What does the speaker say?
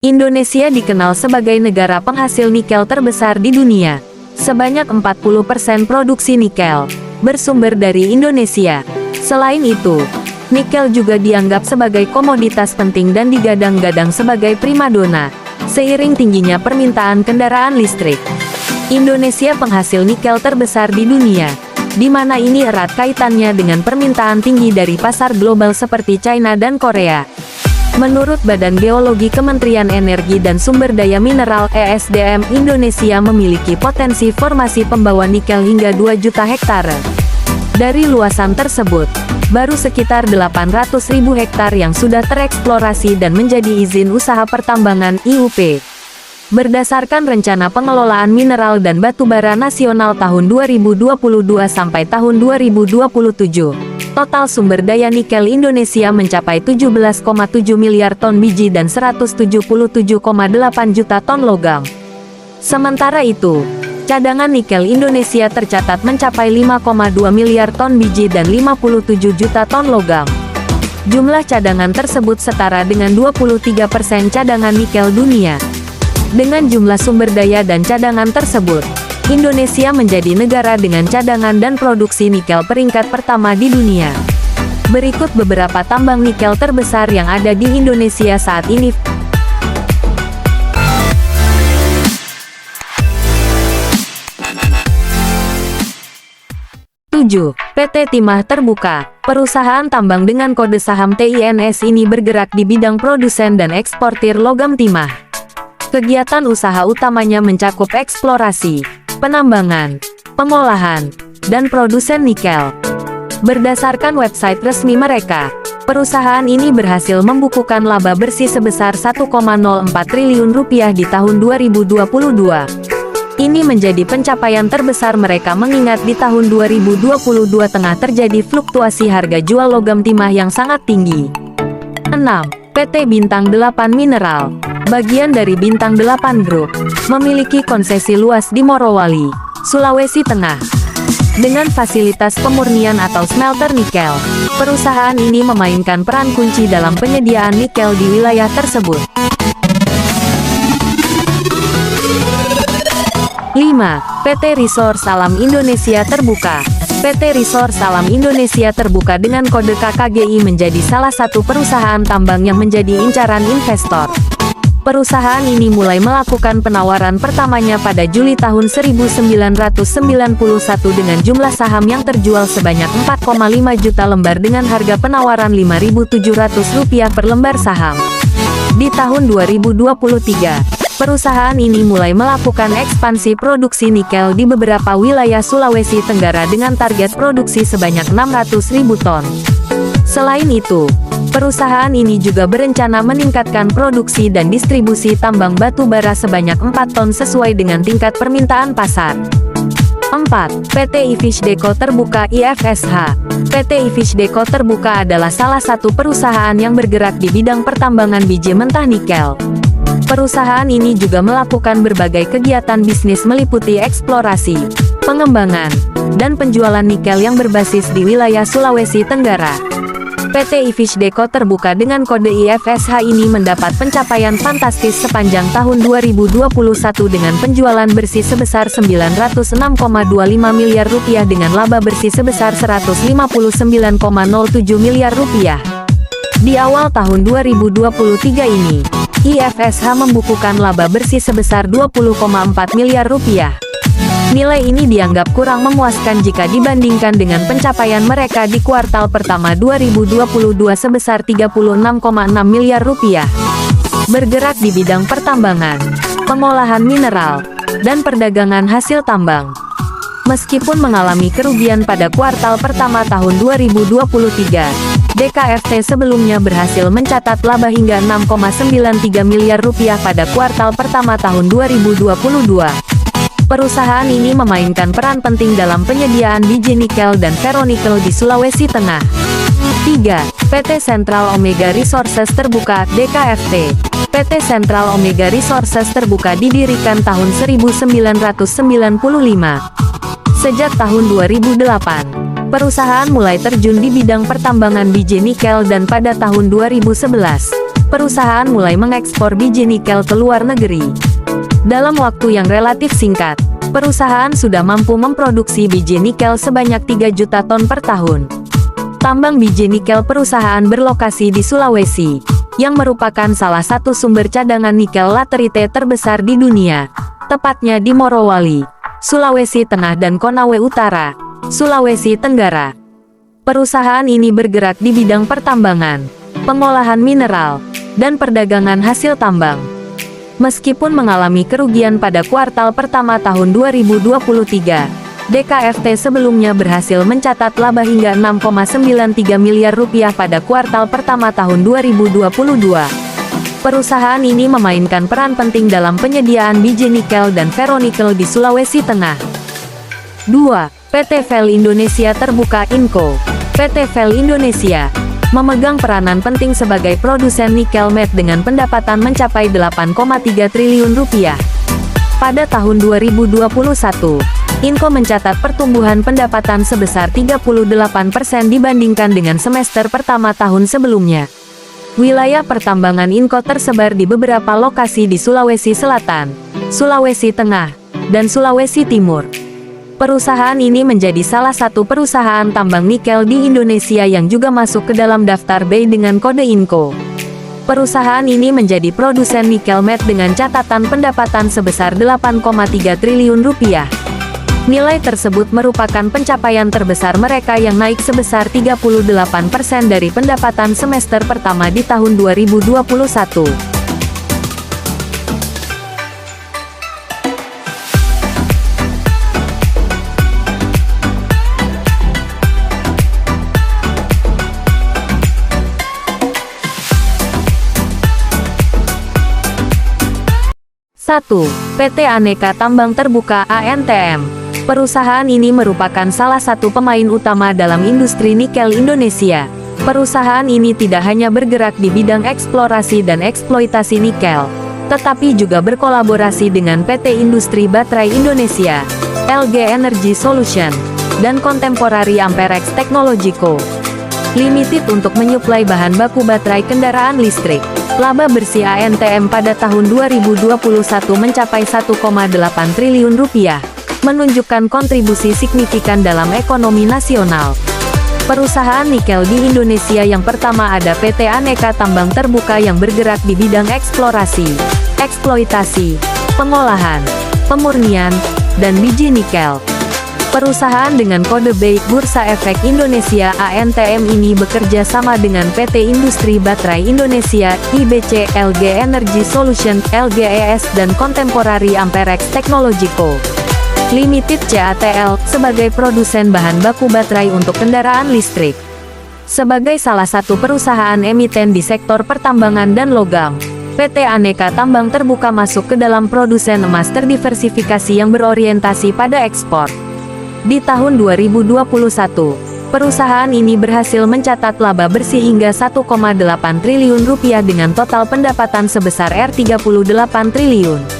Indonesia dikenal sebagai negara penghasil nikel terbesar di dunia. Sebanyak 40% produksi nikel bersumber dari Indonesia. Selain itu, nikel juga dianggap sebagai komoditas penting dan digadang-gadang sebagai primadona, seiring tingginya permintaan kendaraan listrik. Indonesia penghasil nikel terbesar di dunia, di mana ini erat kaitannya dengan permintaan tinggi dari pasar global seperti China dan Korea. Menurut Badan Geologi Kementerian Energi dan Sumber Daya Mineral (ESDM), Indonesia memiliki potensi formasi pembawa nikel hingga 2 juta hektare. Dari luasan tersebut, baru sekitar 800.000 hektar yang sudah tereksplorasi dan menjadi izin usaha pertambangan (IUP). Berdasarkan Rencana Pengelolaan Mineral dan Batubara Nasional tahun 2022 sampai tahun 2027, total sumber daya nikel Indonesia mencapai 17,7 miliar ton biji dan 177,8 juta ton logam. Sementara itu, cadangan nikel Indonesia tercatat mencapai 5,2 miliar ton biji dan 57 juta ton logam. Jumlah cadangan tersebut setara dengan 23% cadangan nikel dunia. Dengan jumlah sumber daya dan cadangan tersebut, Indonesia menjadi negara dengan cadangan dan produksi nikel peringkat pertama di dunia. Berikut beberapa tambang nikel terbesar yang ada di Indonesia saat ini. 7. PT Timah Terbuka. Perusahaan tambang dengan kode saham TINS ini bergerak di bidang produsen dan eksportir logam timah. Kegiatan usaha utamanya mencakup eksplorasi, penambangan, pengolahan, dan produsen nikel. Berdasarkan website resmi mereka, perusahaan ini berhasil membukukan laba bersih sebesar 1,04 triliun rupiah di tahun 2022. Ini menjadi pencapaian terbesar mereka mengingat di tahun 2022 tengah terjadi fluktuasi harga jual logam timah yang sangat tinggi. 6. PT Bintang 8 Mineral, bagian dari Bintang 8 Group, memiliki konsesi luas di Morowali, Sulawesi Tengah. Dengan fasilitas pemurnian atau smelter nikel, perusahaan ini memainkan peran kunci dalam penyediaan nikel di wilayah tersebut. 5. PT Resource Alam Indonesia Terbuka. PT Resource Alam Indonesia Terbuka dengan kode KKGI menjadi salah satu perusahaan tambang yang menjadi incaran investor. Perusahaan ini mulai melakukan penawaran pertamanya pada Juli tahun 1991 dengan jumlah saham yang terjual sebanyak 4,5 juta lembar dengan harga penawaran Rp5.700 per lembar saham. Di tahun 2023, perusahaan ini mulai melakukan ekspansi produksi nikel di beberapa wilayah Sulawesi Tenggara dengan target produksi sebanyak 600.000 ton. Selain itu, perusahaan ini juga berencana meningkatkan produksi dan distribusi tambang batu bara sebanyak 4 ton sesuai dengan tingkat permintaan pasar. 4. PT Ivisdeco Terbuka (IFSH). PT Ivisdeco Terbuka adalah salah satu perusahaan yang bergerak di bidang pertambangan biji mentah nikel. Perusahaan ini juga melakukan berbagai kegiatan bisnis meliputi eksplorasi, pengembangan, dan penjualan nikel yang berbasis di wilayah Sulawesi Tenggara. PT Ivisdeco Terbuka dengan kode IFSH ini mendapat pencapaian fantastis sepanjang tahun 2021 dengan penjualan bersih sebesar Rp906,25 miliar dengan laba bersih sebesar Rp159,07 miliar. Di awal tahun 2023 ini, IFSH membukukan laba bersih sebesar Rp20,4 miliar. Nilai ini dianggap kurang memuaskan jika dibandingkan dengan pencapaian mereka di kuartal pertama 2022 sebesar Rp36,6 miliar. Bergerak di bidang pertambangan, pengolahan mineral, dan perdagangan hasil tambang. Meskipun mengalami kerugian pada kuartal pertama tahun 2023, DKFT sebelumnya berhasil mencatat laba hingga Rp6,93 miliar pada kuartal pertama tahun 2022. Perusahaan ini memainkan peran penting dalam penyediaan biji nikel dan ferronikel di Sulawesi Tengah. 3. PT Central Omega Resources Terbuka (DKFT). PT Central Omega Resources Terbuka didirikan tahun 1995. Sejak tahun 2008, perusahaan mulai terjun di bidang pertambangan biji nikel dan pada tahun 2011, perusahaan mulai mengekspor biji nikel ke luar negeri. Dalam waktu yang relatif singkat, perusahaan sudah mampu memproduksi biji nikel sebanyak 3 juta ton per tahun. Tambang biji nikel perusahaan berlokasi di Sulawesi, yang merupakan salah satu sumber cadangan nikel laterite terbesar di dunia, tepatnya di Morowali, Sulawesi Tengah dan Konawe Utara, Sulawesi Tenggara. Perusahaan ini bergerak di bidang pertambangan, pengolahan mineral, dan perdagangan hasil tambang. Meskipun mengalami kerugian pada kuartal pertama tahun 2023, DKFT sebelumnya berhasil mencatat laba hingga 6,93 miliar rupiah pada kuartal pertama tahun 2022. Perusahaan ini memainkan peran penting dalam penyediaan biji nikel dan ferronikel di Sulawesi Tengah. 2. PT FEL Indonesia Terbuka Inco. PT FEL Indonesia memegang peranan penting sebagai produsen nikel matte dengan pendapatan mencapai 8,3 triliun rupiah. Pada tahun 2021, Inco mencatat pertumbuhan pendapatan sebesar 38% dibandingkan dengan semester pertama tahun sebelumnya. Wilayah pertambangan Inco tersebar di beberapa lokasi di Sulawesi Selatan, Sulawesi Tengah, dan Sulawesi Timur. Perusahaan ini menjadi salah satu perusahaan tambang nikel di Indonesia yang juga masuk ke dalam daftar B dengan kode Inco. Perusahaan ini menjadi produsen nikel matte dengan catatan pendapatan sebesar 8,3 triliun rupiah. Nilai tersebut merupakan pencapaian terbesar mereka yang naik sebesar 38% dari pendapatan semester pertama di tahun 2021. PT Aneka Tambang Terbuka (ANTM). Perusahaan ini merupakan salah satu pemain utama dalam industri nikel Indonesia. Perusahaan ini tidak hanya bergerak di bidang eksplorasi dan eksploitasi nikel, tetapi juga berkolaborasi dengan PT Industri Baterai Indonesia, LG Energy Solution, dan Contemporary Amperex Technology Co. Limited untuk menyuplai bahan baku baterai kendaraan listrik. Laba bersih ANTM pada tahun 2021 mencapai 1,8 triliun rupiah, menunjukkan kontribusi signifikan dalam ekonomi nasional. Perusahaan nikel di Indonesia yang pertama ada PT Aneka Tambang Terbuka yang bergerak di bidang eksplorasi, eksploitasi, pengolahan, pemurnian, dan biji nikel. Perusahaan dengan kode BEI Bursa Efek Indonesia (ANTM) ini bekerja sama dengan PT Industri Baterai Indonesia (IBC), LG Energy Solution, LGES, dan Contemporary Amperex Technology Co. Limited (CATL) sebagai produsen bahan baku baterai untuk kendaraan listrik. Sebagai salah satu perusahaan emiten di sektor pertambangan dan logam, PT Aneka Tambang Terbuka masuk ke dalam produsen emas terdiversifikasi yang berorientasi pada ekspor. Di tahun 2021, perusahaan ini berhasil mencatat laba bersih hingga 1,8 triliun rupiah dengan total pendapatan sebesar Rp38 triliun.